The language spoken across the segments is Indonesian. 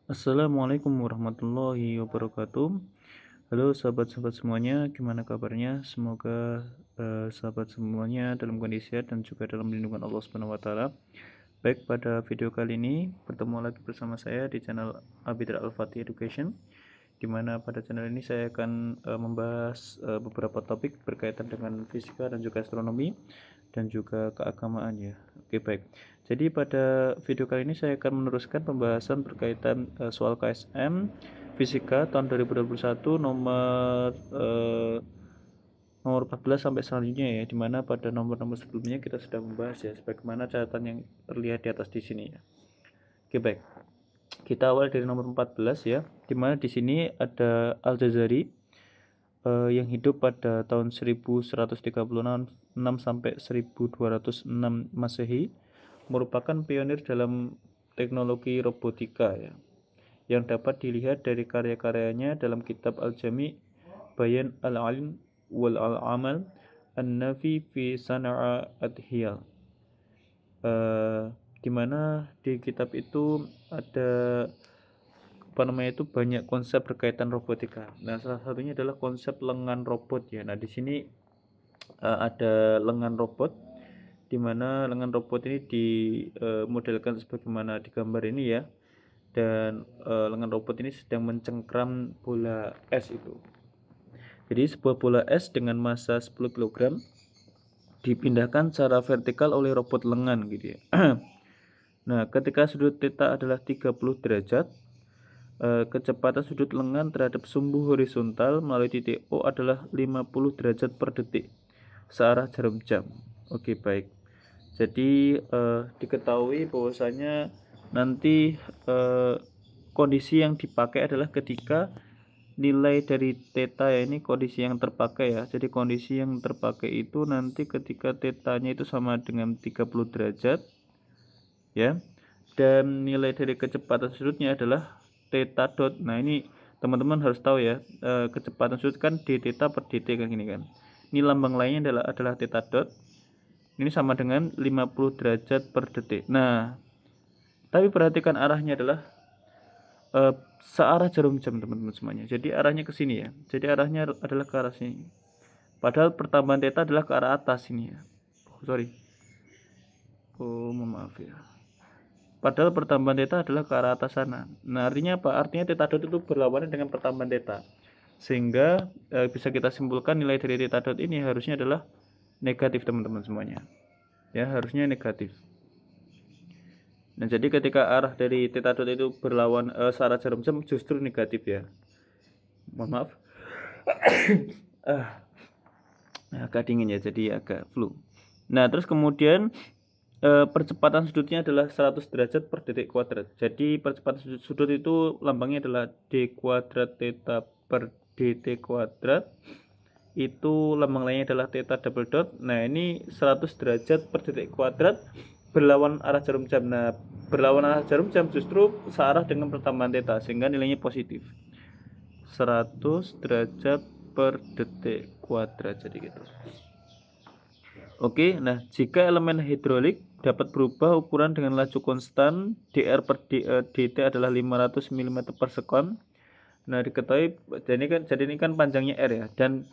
Assalamualaikum warahmatullahi wabarakatuh. Halo sahabat-sahabat semuanya, gimana kabarnya? Semoga sahabat semuanya dalam kondisi sehat dan juga dalam lindungan Allah Subhanahu wa taala. Baik, pada video kali ini bertemu lagi bersama saya di channel Abidra Al-Fatih Education, di mana pada channel ini saya akan membahas beberapa topik berkaitan dengan fisika dan juga astronomi dan juga keagamaan ya. Oke, baik. Jadi pada video kali ini saya akan meneruskan pembahasan berkaitan soal KSM Fisika tahun 2021 nomor 14 sampai selanjutnya ya, di mana pada nomor-nomor sebelumnya kita sudah membahas ya sebagaimana catatan yang terlihat di atas di sini ya. Oke, baik. Kita awal dari nomor 14 ya, di mana di sini ada Al-Jazari yang hidup pada tahun 1136 sampai 1206 Masehi, merupakan pionir dalam teknologi robotika ya, yang dapat dilihat dari karya-karyanya dalam kitab Al-Jami' Bayan Al-Ilm wal Al-Amal An-Nafi fi Sana'a Adhiyal. Di mana di kitab itu ada banyak konsep berkaitan robotika. Nah, salah satunya adalah konsep lengan robot ya. Nah, di sini ada lengan robot, di mana lengan robot ini dimodelkan sebagaimana di gambar ini ya. Dan lengan robot ini sedang mencengkram bola es itu. Jadi sebuah bola es dengan massa 10 kg dipindahkan secara vertikal oleh robot lengan gitu ya. Nah, ketika sudut theta adalah 30 derajat, kecepatan sudut lengan terhadap sumbu horizontal melalui titik O adalah 50 derajat per detik searah jarum jam. Oke, baik. Jadi diketahui bahwasanya nanti kondisi yang dipakai adalah ketika nilai dari theta ya, ini kondisi yang terpakai ya. Jadi kondisi yang terpakai itu nanti ketika tetanya itu sama dengan 30 derajat ya. Dan nilai dari kecepatan sudutnya adalah theta dot. Nah, ini teman-teman harus tahu ya, kecepatan sudut kan d theta per dt kan gini kan. Ini lambang lainnya adalah theta dot. Ini sama dengan 50 derajat per detik. Nah, tapi perhatikan arahnya adalah searah jarum jam teman-teman semuanya. Jadi arahnya ke sini ya. Jadi arahnya adalah ke arah sini. Padahal pertambahan theta adalah ke arah atas ini ya. Oh, sorry. Oh, maaf ya. Padahal pertambahan theta adalah ke arah atas sana. Nah, artinya apa? Artinya theta dot itu berlawanan dengan pertambahan theta. Sehingga bisa kita simpulkan nilai dari theta dot ini harusnya adalah negatif teman-teman semuanya. Ya, harusnya negatif. Nah, jadi ketika arah dari theta dot itu berlawan searah jarum jam justru negatif ya. Mohon maaf. Agak dingin ya, jadi agak flu. Nah, terus kemudian percepatan sudutnya adalah 100 derajat per detik kuadrat. Jadi percepatan sudut itu lambangnya adalah d kuadrat theta per dt kuadrat. Itu lambang lainnya adalah theta double dot. Nah, ini 100 derajat per detik kuadrat berlawan arah jarum jam. Nah, berlawan arah jarum jam justru searah dengan pertambahan theta sehingga nilainya positif. 100 derajat per detik kuadrat jadi gitu. Oke, nah jika elemen hidrolik dapat berubah ukuran dengan laju konstan dr per dt adalah 500 mm per sekon. Nah, diketahui jadi ini kan panjangnya r ya, dan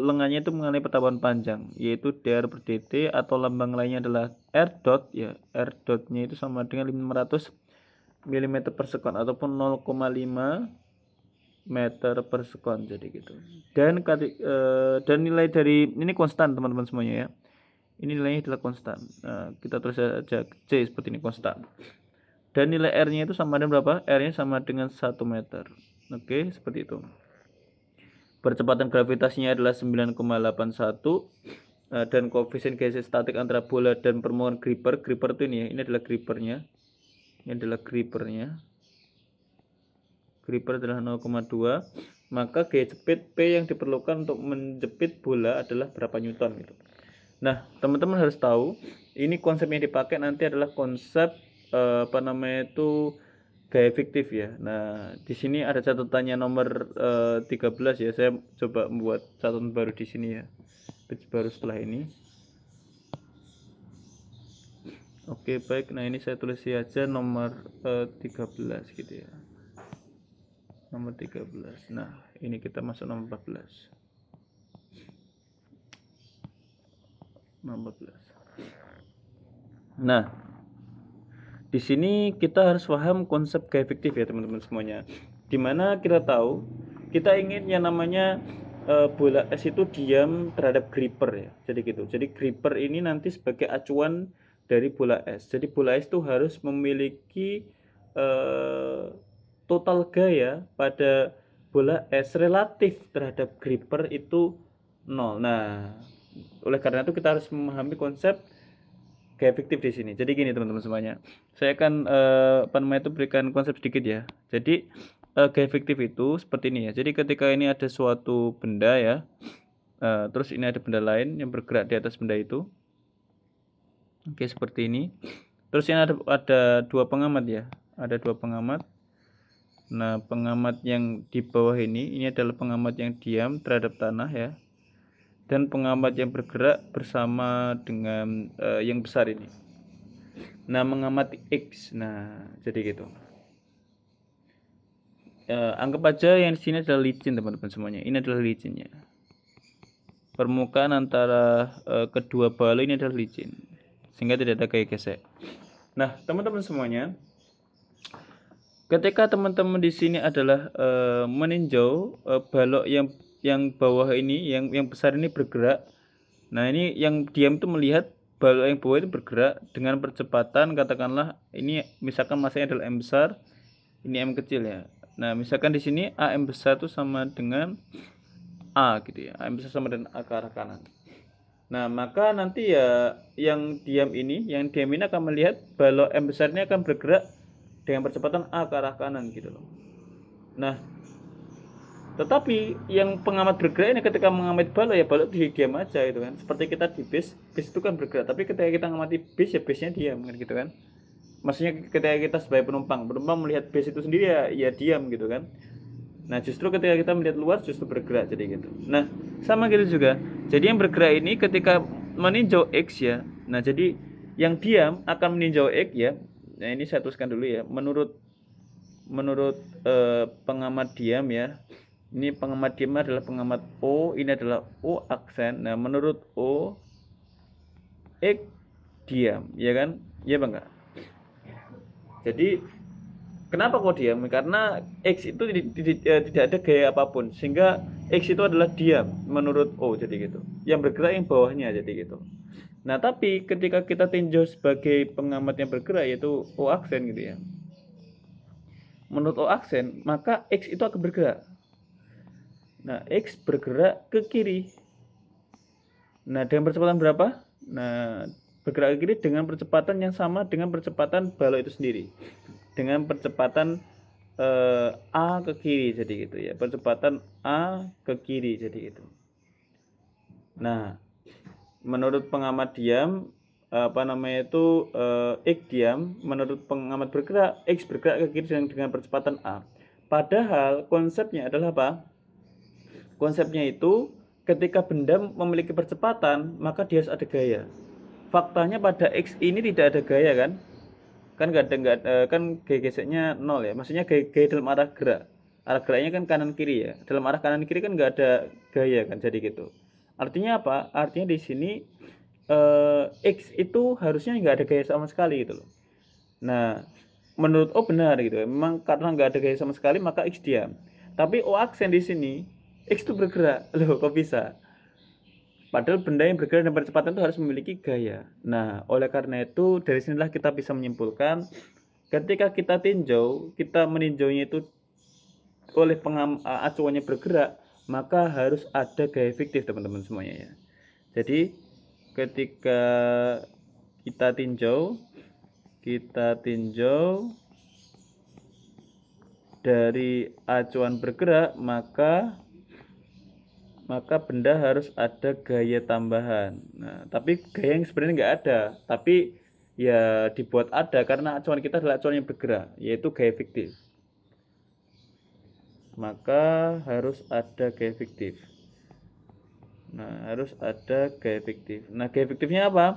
lengannya itu mengenai pertambahan panjang yaitu dr per dt, atau lambang lainnya adalah r dot ya. R dotnya itu sama dengan 500 mm per sekon ataupun 0,5 meter per sekon jadi gitu. Dan nilai dari ini konstan teman-teman semuanya ya. Ini nilainya adalah konstan. Nah, kita tulis saja C seperti ini, konstan. Dan nilai R-nya itu sama dengan berapa? R-nya sama dengan 1 meter. Oke, seperti itu. Percepatan gravitasinya adalah 9,81 dan koefisien geser statik antara bola dan permukaan gripper. Gripper itu ini ya. Ini adalah grippernya. Ini adalah grippernya. Gripper adalah 0,2, maka gaya jepit P yang diperlukan untuk menjepit bola adalah berapa newton gitu. Nah, teman-teman harus tahu ini konsep yang dipakai nanti adalah konsep gaya fiktif ya. Nah, di sini ada catatannya nomor 13 ya. Saya coba membuat catatan baru di sini ya. Baru setelah ini. Oke, baik. Nah, ini saya tulis aja nomor 13 gitu ya. Nomor 13. Nah, ini kita masuk nomor 14. Nomor 14. Nah, di sini kita harus paham konsep gaya efektif ya teman-teman semuanya. Dimana kita tahu kita ingin yang namanya bola es itu diam terhadap gripper ya. Jadi gitu. Jadi gripper ini nanti sebagai acuan dari bola es. Jadi bola es itu harus memiliki total gaya pada bola es relatif terhadap gripper itu 0. Nah, oleh karena itu kita harus memahami konsep gaya efektif di sini. Jadi gini teman-teman semuanya. Saya akan apa namanya itu berikan konsep sedikit ya. Jadi gaya efektif itu seperti ini ya. Jadi ketika ini ada suatu benda ya, terus ini ada benda lain yang bergerak di atas benda itu. Oke, seperti ini. Terus ini ada dua pengamat ya. Ada dua pengamat. Nah, pengamat yang di bawah ini adalah pengamat yang diam terhadap tanah ya. Dan pengamat yang bergerak bersama dengan yang besar ini. Nah, mengamati X. Nah, jadi gitu. Anggap aja yang di sini adalah licin teman-teman semuanya. Ini adalah licinnya. Permukaan antara kedua balok ini adalah licin, sehingga tidak ada gaya gesek. Nah, teman-teman semuanya, ketika teman-teman di sini adalah meninjau balok yang bawah ini, yang besar ini bergerak. Nah, ini yang diam itu melihat balok yang bawah itu bergerak dengan percepatan, katakanlah ini misalkan masanya adalah M besar, ini M kecil ya. Nah, misalkan di sini AM besar itu sama dengan A gitu ya. AM besar sama dengan A ke arah kanan. Nah, maka nanti ya yang diam ini akan melihat balok M besar ini akan bergerak dengan percepatan A ke arah kanan gitu loh. Nah, tetapi yang pengamat bergerak ini ketika mengamati balok ya balok diam aja gitu kan. Seperti kita di bis itu kan bergerak, tapi ketika kita mengamati bis ya bisnya diam kan gitu kan. Maksudnya ketika kita sebagai penumpang melihat bis itu sendiri ya diam gitu kan. Nah, justru ketika kita melihat luar justru bergerak jadi gitu. Nah, sama gitu juga. Jadi yang bergerak ini ketika meninjau X ya. Nah, jadi yang diam akan meninjau X ya. Nah, ini saya tuliskan dulu ya. Menurut pengamat diam ya. Ini pengamat diam adalah pengamat O, ini adalah O aksen. Nah, menurut O X diam, ya kan? Ya Bang enggak? Jadi kenapa kok diam? Karena X itu tidak ada gaya apapun, sehingga X itu adalah diam menurut O jadi gitu. Yang bergerak yang bawahnya jadi gitu. Nah, tapi ketika kita tinjau sebagai pengamat yang bergerak yaitu O aksen gitu ya. Menurut O aksen, maka X itu akan bergerak. Nah, X bergerak ke kiri. Nah, dengan percepatan berapa? Nah, bergerak ke kiri dengan percepatan yang sama dengan percepatan balok itu sendiri. Dengan percepatan A ke kiri jadi gitu ya. Percepatan A ke kiri jadi gitu. Nah, menurut pengamat diam apa namanya itu X diam, menurut pengamat bergerak X bergerak ke kiri dengan percepatan A. Padahal konsepnya adalah apa? Konsepnya itu ketika benda memiliki percepatan maka dia harus ada gaya. Faktanya pada X ini tidak ada gaya kan? Kan gaya geseknya 0 ya. Maksudnya gaya dalam arah gerak. Arah geraknya kan kanan kiri ya. Dalam arah kanan kiri kan nggak ada gaya kan jadi gitu. Artinya apa? Artinya di sini X itu harusnya nggak ada gaya sama sekali gitu loh. Nah, menurut O benar gitu ya. Memang karena nggak ada gaya sama sekali maka X diam. Tapi O aksen di sini X itu bergerak. Loh, kok bisa? Padahal benda yang bergerak dengan percepatan itu harus memiliki gaya. Nah, oleh karena itu dari sinilah kita bisa menyimpulkan ketika kita tinjau, kita meninjaunya itu oleh acuannya bergerak, maka harus ada gaya fiktif teman-teman semuanya ya. Jadi ketika kita tinjau dari acuan bergerak, maka benda harus ada gaya tambahan. Nah, tapi gaya yang sebenarnya nggak ada, tapi ya dibuat ada karena acuan kita adalah acuan yang bergerak, yaitu gaya fiktif. Maka harus ada gaya fiktif. Nah, harus ada gaya fiktif. Nah, gaya fiktifnya apa?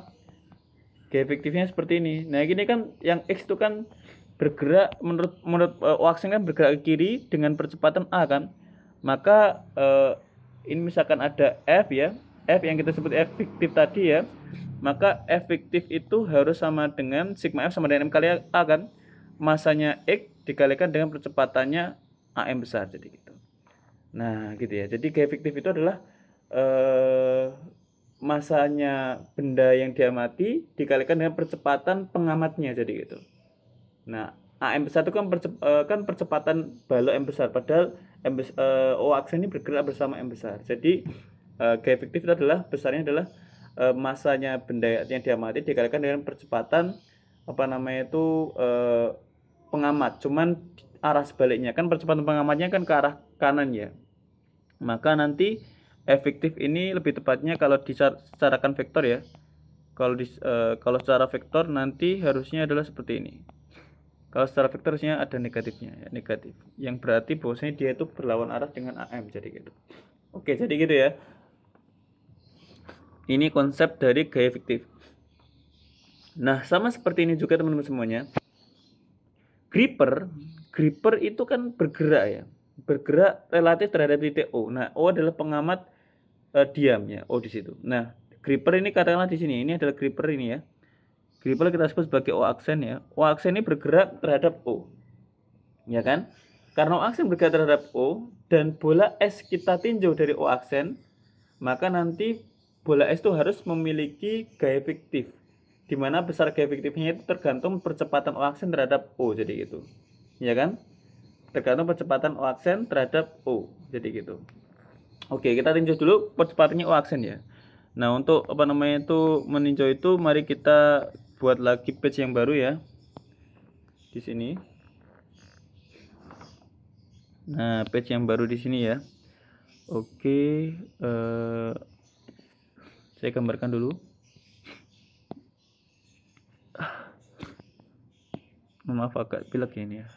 Gaya efektifnya seperti ini. Nah, gini kan yang X itu kan bergerak menurut O aksen kan bergerak ke kiri dengan percepatan A kan. Maka ini misalkan ada F ya. F yang kita sebut efektif tadi ya. Maka efektif itu harus sama dengan sigma F sama dengan M kali A kan. Masanya X dikalikan dengan percepatannya AM besar, jadi gitu. Nah, gitu ya. Jadi gaya efektif itu adalah masanya benda yang diamati dikalikan dengan percepatan pengamatnya, jadi gitu. Nah, AM besar itu kan percepatan balok M besar, padahal O aksen ini bergerak bersama M besar. Jadi gaya efektif itu adalah besarnya adalah masanya benda yang diamati dikalikan dengan percepatan pengamat. Cuman arah sebaliknya kan, percepatan pengamatnya kan ke arah kanan ya. Maka nanti efektif ini lebih tepatnya kalau dicarakan vektor ya. Kalau secara vektor nanti harusnya adalah seperti ini. Kalau secara vektor harusnya ada negatifnya ya, negatif. Yang berarti bahwasanya dia itu berlawan arah dengan AM, jadi gitu. Oke, jadi gitu ya. Ini konsep dari gaya efektif. Nah, sama seperti ini juga teman-teman semuanya. Gripper itu kan bergerak ya. Bergerak relatif terhadap titik O. Nah, O adalah pengamat diamnya O di situ. Nah, gripper ini katakanlah di sini, ini adalah gripper ini ya. Gripper kita sebut sebagai O aksen ya. O aksen ini bergerak terhadap O. Ya kan? Karena O aksen bergerak terhadap O dan bola S kita tinjau dari O aksen, maka nanti bola S itu harus memiliki gaya efektif. Di mana besar gaya efektifnya itu tergantung percepatan O aksen terhadap O, jadi gitu. Ya kan? Tergantung percepatan O aksen terhadap O, jadi gitu. Oke, kita tinjau dulu percepatannya O aksen ya. Nah, untuk meninjau itu, mari kita buat lagi page yang baru ya. Di sini. Nah, page yang baru di sini ya. Oke, saya gambarkan dulu. Maaf agak pilek ini ya.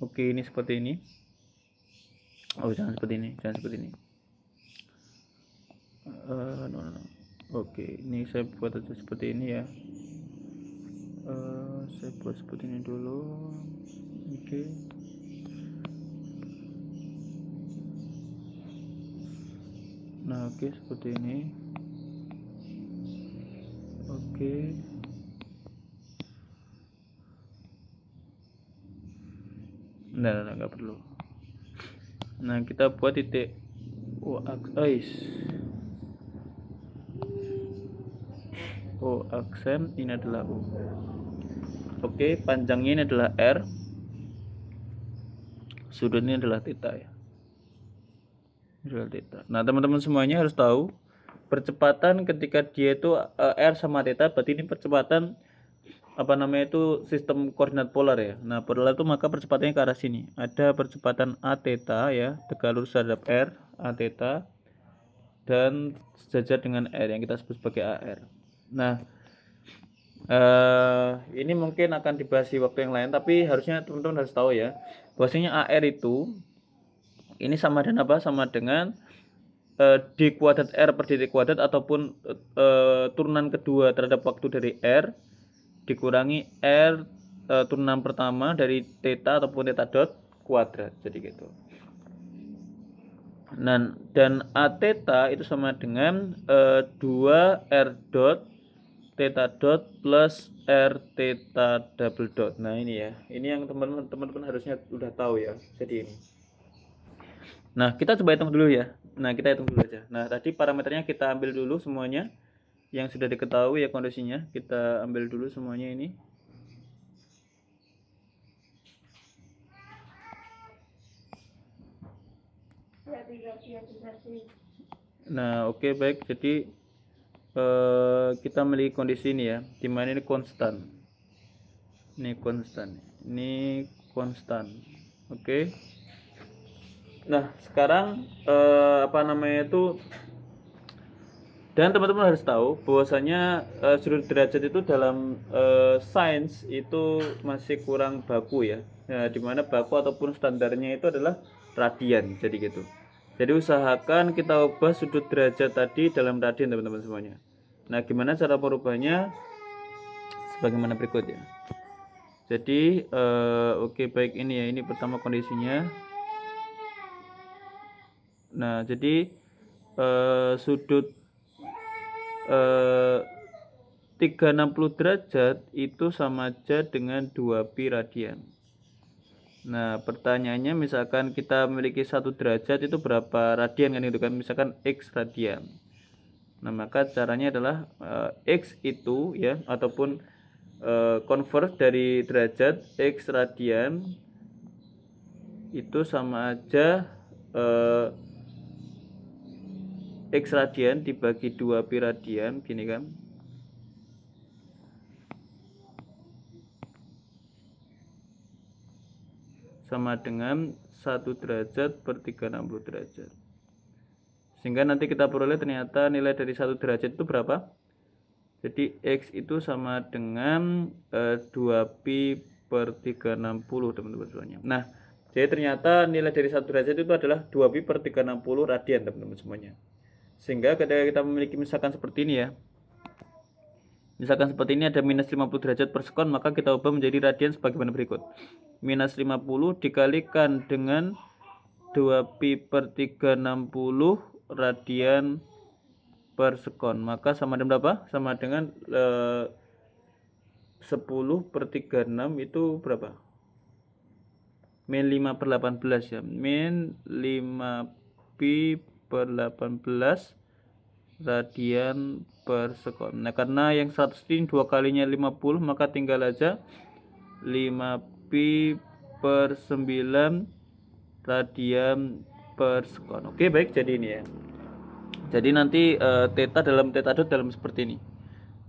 Oke, ini seperti ini. Oh, jangan seperti ini, jangan seperti ini. No. Oke, ini saya buat aja seperti ini ya. Saya buat seperti ini dulu. Oke. Nah, oke, seperti ini. Oke. Nah, nggak perlu. Nah, kita buat titik O aksen ini adalah O. Oke, panjangnya ini adalah R. Sudutnya adalah theta ya. Adalah theta. Nah, teman-teman semuanya harus tahu percepatan ketika dia itu R sama theta, berarti ini percepatan sistem koordinat polar ya. Nah, polar itu maka percepatannya ke arah sini. Ada percepatan A theta ya, tegak lurus terhadap R, A theta, dan sejajar dengan R yang kita sebut sebagai AR. Nah, ini mungkin akan dibahas di waktu yang lain, tapi harusnya teman-teman harus tahu ya, bahwasanya AR itu ini sama dengan apa? Sama dengan D kuadrat R per dt kuadrat ataupun turunan kedua terhadap waktu dari R dikurangi R turunan pertama dari theta ataupun theta dot kuadrat, jadi gitu. Nah, dan A theta itu sama dengan 2 R dot theta dot plus R theta double dot. Nah, ini ya. Ini yang teman-teman harusnya udah tahu ya. Jadi ini. Nah, kita coba hitung dulu ya. Nah, kita hitung dulu aja. Nah, tadi parameternya kita ambil dulu semuanya yang sudah diketahui ya kondisinya. Kita ambil dulu semuanya ini. Nah, oke, baik. Jadi kita memiliki kondisi ini ya, dimana ini konstan. Ini konstan. Ini konstan. Oke. Nah, sekarang dan teman-teman harus tahu bahwasanya sudut derajat itu dalam sains itu masih kurang baku ya. Nah, dimana baku ataupun standarnya itu adalah radian, jadi gitu. Jadi usahakan kita ubah sudut derajat tadi dalam radian teman-teman semuanya. Nah, gimana cara merubahnya? Sebagaimana berikut ya. Jadi oke, baik, ini ya, ini pertama kondisinya. Nah, jadi sudut 360 derajat itu sama aja dengan 2pi radian. Nah, pertanyaannya misalkan kita memiliki 1 derajat itu berapa radian kan, itu kan, misalkan X radian. Nah, maka caranya adalah X itu ya, ataupun convert dari derajat X radian itu sama aja X radian dibagi 2pi radian, gini kan. Sama dengan 1 derajat per 360 derajat. Sehingga nanti kita peroleh ternyata nilai dari 1 derajat itu berapa? Jadi X itu sama dengan 2pi per 360 teman-teman semuanya. Nah, jadi ternyata nilai dari 1 derajat itu adalah 2pi per 360 radian teman-teman semuanya. Sehingga ketika kita memiliki misalkan seperti ini ya, misalkan seperti ini ada minus 50 derajat per sekon, maka kita ubah menjadi radian sebagaimana berikut. Minus 50 dikalikan dengan 2pi per 360 radian per sekon, maka sama dengan berapa? Sama dengan 10 per 36 itu berapa? Min 5 per 18 ya. Min 5pi per 18 radian per sekon. Nah, karena yang 100 ini 2 kalinya 50, maka tinggal aja 5pi per 9 radian per sekon. Oke, baik, jadi ini ya. Jadi nanti theta dot dalam seperti ini.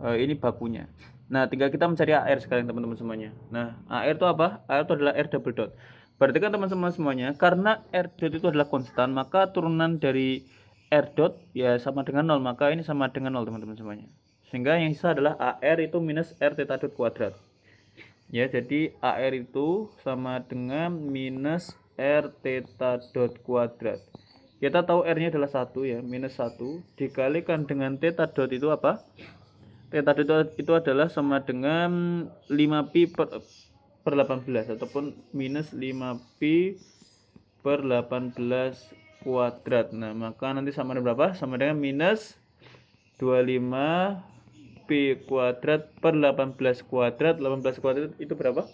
Ini bakunya. Nah, tinggal kita mencari AR sekarang teman-teman semuanya. Nah, AR itu apa? AR itu adalah R double dot. Berarti kan teman-teman semuanya, karena R dot itu adalah konstan, maka turunan dari R dot ya sama dengan 0, maka ini sama dengan 0 teman-teman semuanya. Sehingga yang sisa adalah AR itu minus R theta dot kuadrat. Ya, jadi AR itu sama dengan minus R theta dot kuadrat. Kita tahu R-nya adalah 1 ya, minus 1 dikalikan dengan theta dot itu apa? Theta dot itu adalah sama dengan 5pi per 18 ataupun minus 5pi per 18 kuadrat. Nah, maka nanti sama dengan berapa? Sama dengan minus 25pi kuadrat per 18 kuadrat. 18 kuadrat itu berapa?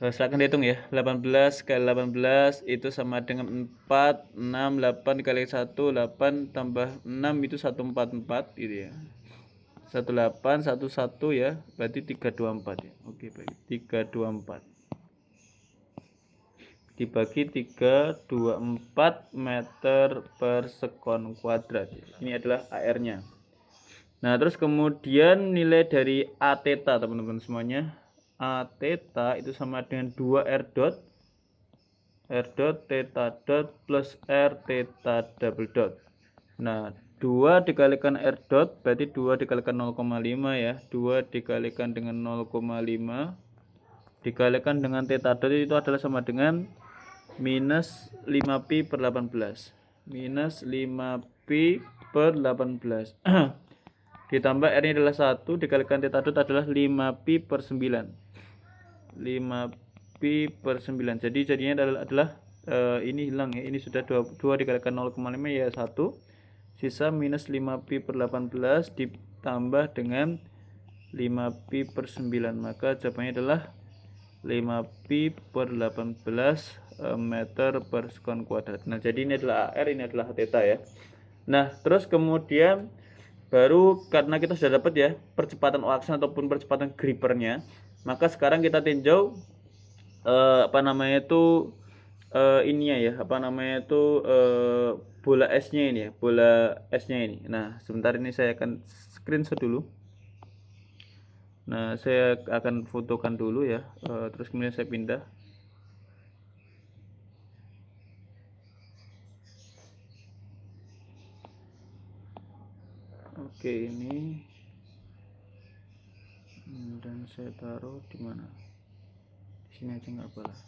Silahkan dihitung ya. 18 kali 18 itu sama dengan 4, 6, 8 kali 1, 8 tambah 6 itu 144 gitu ya. 1811 ya, berarti 324 ya. Oke, baik. 324 dibagi 324 meter per sekon kuadrat. Ini adalah AR-nya. Nah, terus kemudian nilai dari A theta teman-teman semuanya. A theta itu sama dengan 2 R dot theta dot plus R theta double dot. Nah, 2 dikalikan R dot berarti 2 dikalikan 0,5 ya. 2 dikalikan dengan 0,5 dikalikan dengan theta dot itu adalah sama dengan minus 5pi per 18. Minus 5pi per 18. Ditambah R-nya adalah 1 dikalikan theta dot adalah 5pi per 9. 5pi per 9. Jadi jadinya adalah ini hilang ya. Ini sudah 2 dikalikan 0,5 ya 1. Sisa minus 5pi per 18 ditambah dengan 5pi per 9. Maka jawabannya adalah 5pi per 18 meter per sekon kuadrat. Nah, jadi ini adalah AR, ini adalah theta ya. Nah, terus kemudian baru karena kita sudah dapat ya percepatan aksen ataupun percepatan grippernya, maka sekarang kita tinjau ininya ya, bola S-nya ini ya, bola S-nya ini. Nah, sebentar ini saya akan screenshot dulu. Nah, saya akan fotokan dulu ya, terus kemudian saya pindah. Oke, ini dan saya taruh di mana? Di sini aja nggak boleh.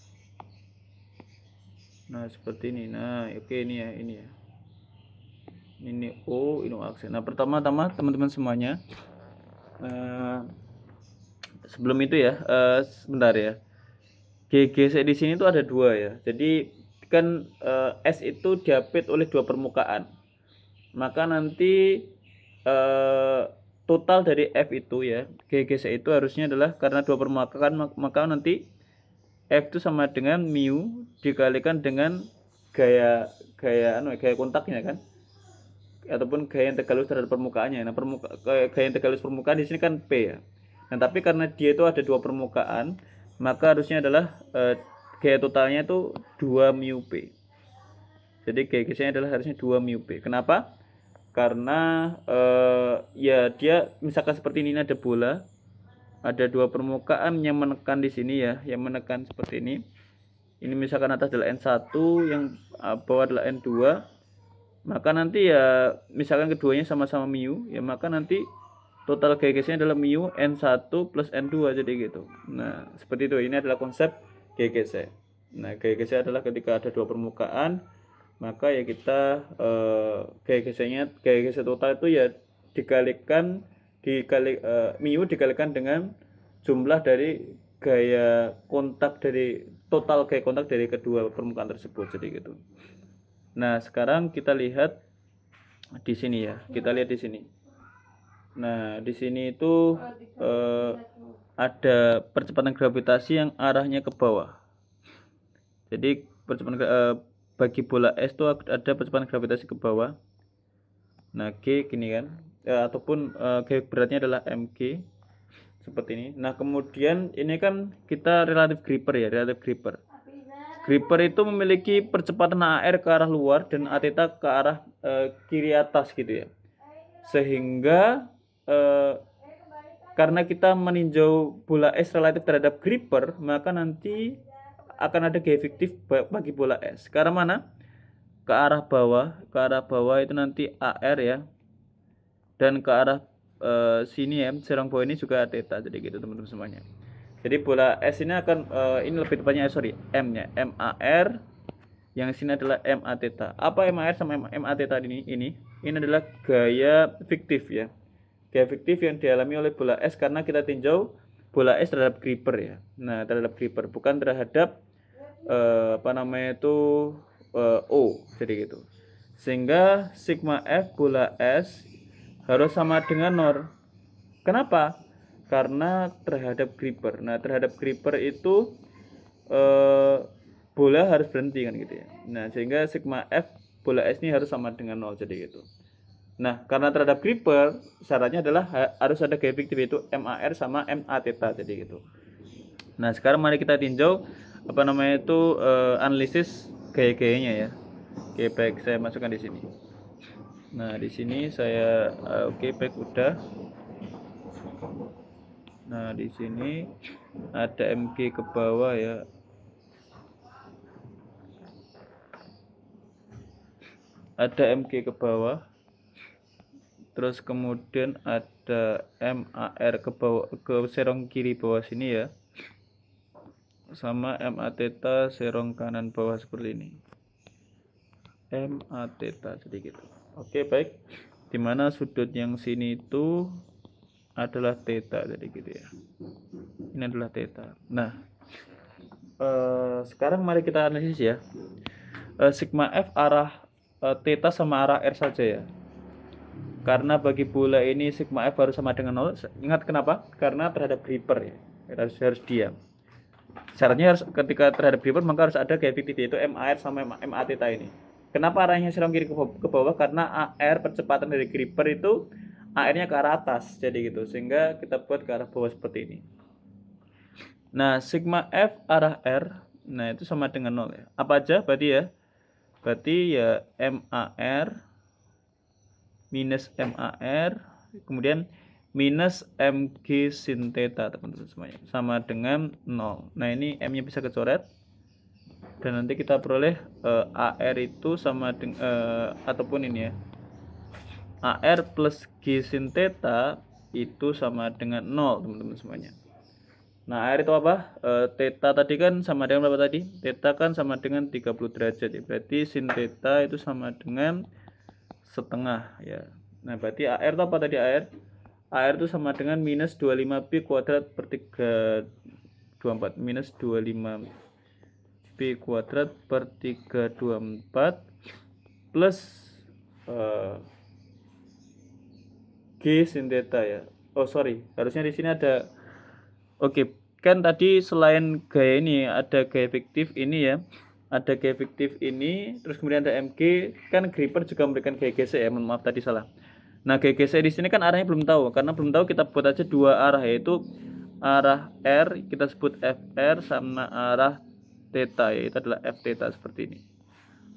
Nah, seperti ini. Nah, oke, ini ya, ini ya. Ini O, ini aksen. Nah, pertama-tama teman-teman semuanya, sebelum itu ya, sebentar ya. GGC di sini tuh ada dua ya. Jadi kan S itu diapit oleh dua permukaan. Maka nanti total dari F itu ya, GGC itu harusnya adalah karena dua permukaan, maka nanti F itu sama dengan mu dikalikan dengan gaya gaya kontaknya kan, ataupun gaya integral terhadap permukaannya. Nah, gaya integral permukaan di sini kan P ya. Nah, tapi karena dia itu ada dua permukaan, maka harusnya adalah gaya totalnya itu 2 mu P. Jadi gaya gesenya adalah harusnya 2 mu P. Kenapa? Karena ya dia misalkan seperti ini ada bola, ada dua permukaan yang menekan di sini ya, yang menekan seperti ini. Ini misalkan atas adalah N1, yang bawah adalah N2. Maka nanti ya misalkan keduanya sama-sama mu, ya maka nanti total gaya gesenya adalah mu N1 plus N2 jadi gitu. Nah, seperti itu. Ini adalah konsep gaya gesek. Nah, gaya gesek adalah ketika ada dua permukaan, maka ya kita gaya gesek total itu ya dikalikan mu dikalikan dengan jumlah dari gaya kontak dari total gaya kontak dari kedua permukaan tersebut jadi gitu. Nah, sekarang kita lihat di sini ya. Kita lihat di sini. Nah, di sini itu ada percepatan gravitasi yang arahnya ke bawah. Jadi percepatan bagi bola S itu ada percepatan gravitasi ke bawah. Nah, G gini kan. Ataupun G beratnya adalah mg seperti ini. Nah, kemudian ini kan kita relatif gripper ya, relatif gripper. Gripper itu memiliki percepatan AR ke arah luar dan A theta ke arah kiri atas gitu ya. Sehingga karena kita meninjau bola S relatif terhadap gripper, maka nanti akan ada gaya fiktif bagi bola S. Ke arah mana? Ke arah bawah. Ke arah bawah itu nanti AR ya. Dan ke arah sini ya, serong bawah ini juga A theta. Jadi gitu teman-teman semuanya. Jadi bola S ini akan ini lebih tepatnya M-nya, MAR, yang sini adalah MA theta. Apa MAR sama MA theta ini? Ini adalah gaya fiktif ya. Gaya fiktif yang dialami oleh bola S karena kita tinjau bola S terhadap gripper ya. Nah, terhadap gripper bukan terhadap O. Jadi gitu. Sehingga sigma F bola S harus sama dengan nor. Kenapa? Karena terhadap gripper. Nah, terhadap gripper itu bola harus berhenti kan gitu ya. Nah, sehingga sigma F bola S ini harus sama dengan 0 jadi gitu. Nah, karena terhadap gripper syaratnya adalah harus ada gaya fiktif yaitu MAR sama MA theta jadi gitu. Nah, sekarang mari kita tinjau analisis gaya-gayanya ya. Oke, baik, saya masukkan di sini. Nah, di sini saya oke, baik, udah. Nah, di sini ada mg ke bawah ya. Ada mg ke bawah. Terus kemudian ada MAR ke bawah, ke serong kiri bawah sini ya. Sama MA theta serong kanan bawah seperti ini. MA theta sedikit. Oke, baik. Dimana sudut yang sini itu adalah theta jadi gitu ya. Ini adalah theta. Nah, sekarang mari kita analisis ya. Sigma F arah theta sama arah R saja ya. Karena bagi bola ini sigma F harus sama dengan 0. Ingat kenapa? Karena terhadap gripper ya. Harus diam. Syaratnya harus ketika terhadap gripper maka harus ada gaya fiktif yaitu MAR sama MA theta ini. Kenapa arahnya serong kiri ke bawah? Karena AR percepatan dari gripper itu AR-nya ke arah atas jadi gitu. Sehingga kita buat ke arah bawah seperti ini. Nah, sigma F arah R, nah itu sama dengan 0 ya. Apa aja berarti ya? Berarti ya MAR minus MAR, kemudian minus MG sin theta teman-teman semuanya. Sama dengan 0. Nah, ini M-nya bisa kecoret. Dan nanti kita peroleh AR itu sama dengan ataupun ini ya. AR plus G sin theta itu sama dengan 0 teman-teman semuanya. Nah, air itu apa? Theta tadi kan sama dengan berapa tadi? Theta kan sama dengan 30 derajat ya. Berarti sin theta itu sama dengan setengah ya. Nah, berarti AR itu apa tadi AR? AR itu sama dengan minus 25 pi kuadrat per 324 minus 25 pi kuadrat per 324 plus eh, G sin theta ya. Oh sorry, harusnya di sini ada. Oke, kan tadi selain gaya ini ada gaya fiktif ini ya. Ada gaya fiktif ini, terus kemudian ada MG, kan Gripper juga memberikan gaya gesek ya. Mohon maaf tadi salah. Nah, gaya gesek di sini kan arahnya belum tahu. Karena belum tahu kita buat aja dua arah yaitu arah R kita sebut FR sama arah theta yaitu adalah F theta seperti ini.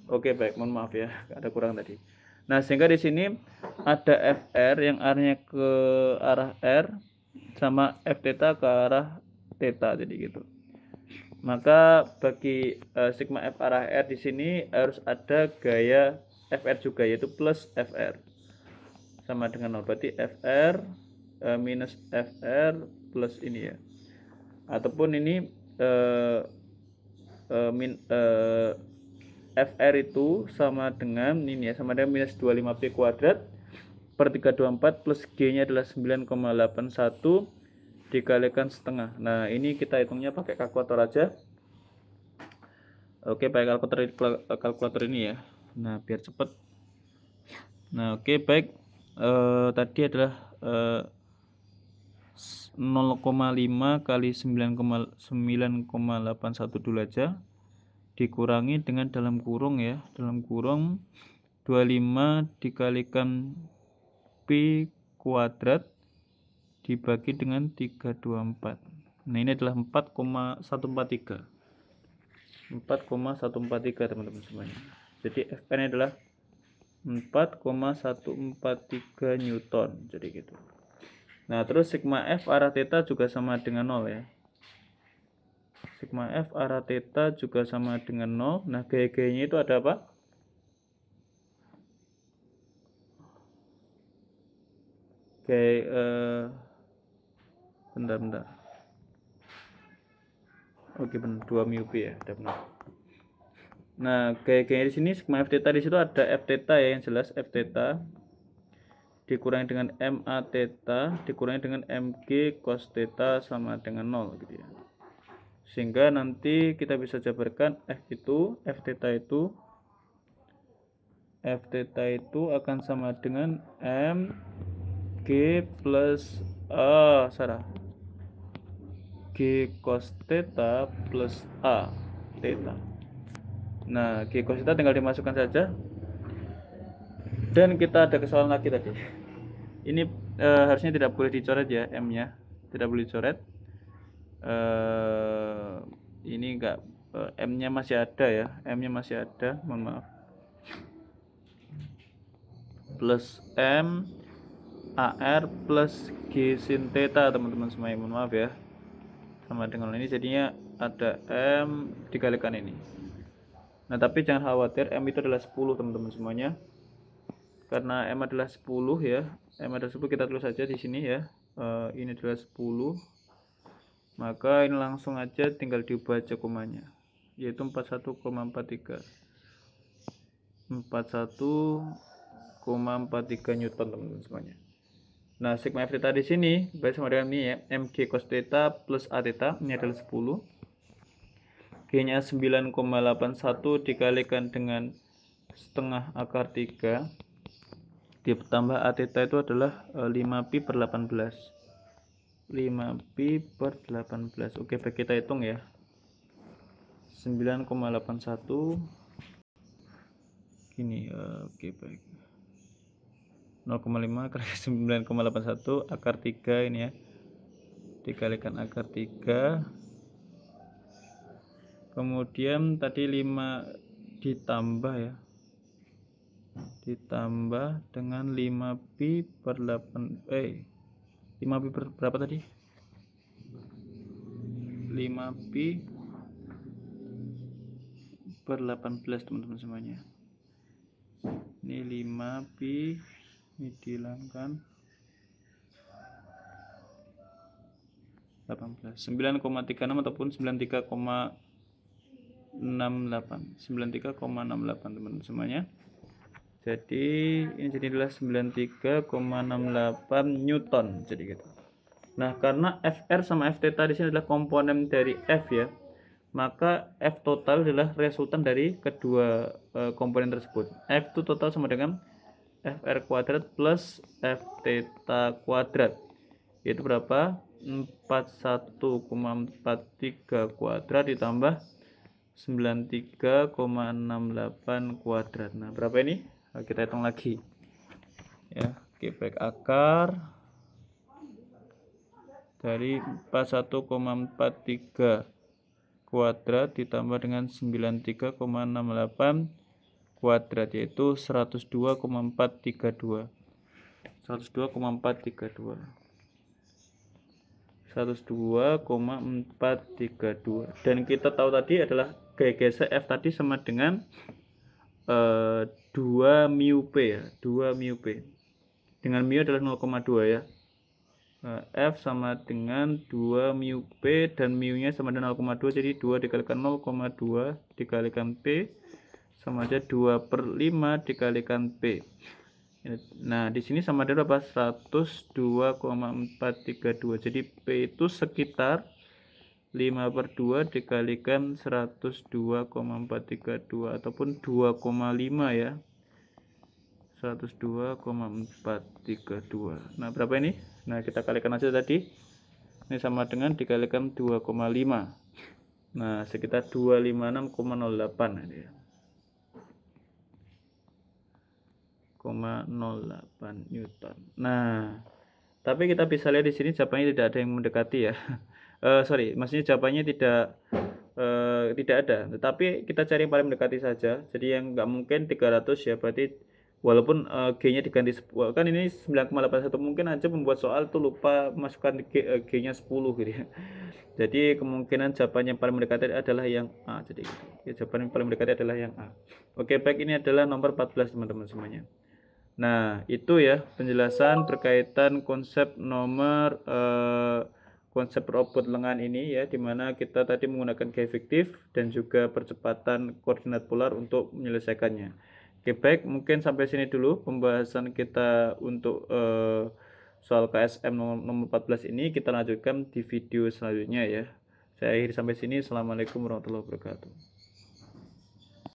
Oke, baik, mohon maaf ya, ada kurang tadi. Nah, sehingga di sini ada FR yang arahnya ke arah R sama F theta ke arah theta jadi gitu. Maka bagi sigma F arah R di sini harus ada gaya FR juga yaitu plus FR sama dengan 0. Berarti FR minus FR plus ini ya. Ataupun ini eh, FR itu sama dengan ini ya, sama dengan minus 25P kuadrat per 324 plus G nya adalah 9,81 dikalikan setengah. Nah, ini kita hitungnya pakai kalkulator aja. Oke, pakai kalkulator ini ya. Nah, biar cepet. Nah, oke, baik. Tadi adalah 0,5 kali 9,81 dulu aja dikurangi dengan dalam kurung ya, dalam kurung 25 dikalikan pi kuadrat dibagi dengan 324. Nah, ini adalah 4,143 teman-teman semuanya. Jadi Fn adalah 4,143 Newton jadi gitu. Nah, terus sigma F arah theta juga sama dengan 0 ya. Sigma F arah theta juga sama dengan 0. Nah, gaya-gayanya itu ada apa? Gaya bentar. Oke, benar 2 mu pi ya, udah benar. Nah, gaya-gaya di sini sigma F theta di situ ada F theta ya, yang jelas F theta dikurangi dengan MA theta dikurangi dengan MG cos theta sama dengan 0 gitu ya. Sehingga nanti kita bisa jabarkan F theta itu akan sama dengan MG plus G cos theta plus A theta. Nah, G cos theta tinggal dimasukkan saja. Dan kita ada kesalahan lagi tadi. Ini harusnya tidak boleh dicoret ya M-nya, tidak boleh dicoret. Ini enggak, M-nya masih ada ya, M-nya masih ada, mohon maaf. Plus M AR plus G sin theta teman-teman semuanya, mohon maaf ya. Sama dengan ini jadinya ada M dikalikan ini. Nah, tapi jangan khawatir, M itu adalah 10 teman-teman semuanya. Karena M adalah 10 ya. M adalah 10 kita tulis saja di sini ya. Ini adalah 10. Maka ini langsung aja tinggal diubah aja komanya. Yaitu 41,43. 41,43 Newton teman-teman semuanya. Nah, sigma F theta di sini baik sama dengan ini ya, mg cos theta plus a theta, ini adalah 10. G-nya 9,81 dikalikan dengan setengah akar 3 ditambah a theta itu adalah 5 pi per 18. 5 pi per 18. Oke, baik, kita hitung ya. 9,81 gini, oke baik. 0,5 kali 9,81 akar 3 ini ya. Dikalikan akar 3. Kemudian tadi 5 ditambah ya. Ditambah dengan 5 pi per 8 5 pi per berapa tadi? 5 pi per 18 teman-teman semuanya. Ini 5 pi, ini dihilangkan. 18 9,36 ataupun 93,68 teman-teman semuanya. Jadi ini adalah 93,68 Newton jadi gitu. Nah, karena Fr sama F theta di sini adalah komponen dari F ya, maka F total adalah resultan dari kedua komponen tersebut. F itu total sama dengan Fr kuadrat plus F theta kuadrat, yaitu berapa? 41,43 kuadrat ditambah 93,68 kuadrat. Nah, berapa ini? Nah, kita hitung lagi ya. Oke, baik, akar dari 41,43 kuadrat ditambah dengan 93,68 kuadrat, yaitu 102,432 dan kita tahu tadi adalah gaya geser F tadi sama dengan 2 mu P ya, 2 mu P dengan mu adalah 0,2 ya. F sama dengan 2 mu P dan mu nya sama dengan 0,2, jadi 2 dikalikan 0,2 dikalikan P sama aja 2/5 dikalikan P. Nah, di sini sama dengan berapa? 102,432. Jadi P itu sekitar 5/2 dikalikan 102,432 ataupun 2,5 ya. 102,432. Nah, berapa ini? Nah, kita kalikan aja tadi. Ini sama dengan dikalikan 2,5. Nah, sekitar 256,08 ya. 0,08 Newton. Nah, tapi kita bisa lihat di sini jawabannya tidak ada yang mendekati ya. Maksudnya jawabannya tidak ada. Tetapi kita cari yang paling mendekati saja. Jadi yang nggak mungkin 300 ya, berarti walaupun G-nya diganti 10, kan ini 9,81, mungkin aja membuat soal tuh lupa masukkan G-nya 10 gitu ya. Jadi kemungkinan jawaban yang paling mendekati adalah yang A. Jadi ya, jawaban yang paling mendekati adalah yang A. Oke, baik, ini adalah nomor 14 teman-teman semuanya. Nah, itu ya penjelasan berkaitan konsep konsep robot lengan ini ya, dimana kita tadi menggunakan gaya fiktif dan juga percepatan koordinat polar untuk menyelesaikannya. Oke, baik, mungkin sampai sini dulu pembahasan kita untuk soal KSM nomor 14 ini. Kita lanjutkan di video selanjutnya ya. Saya akhiri sampai sini. Assalamualaikum warahmatullahi wabarakatuh.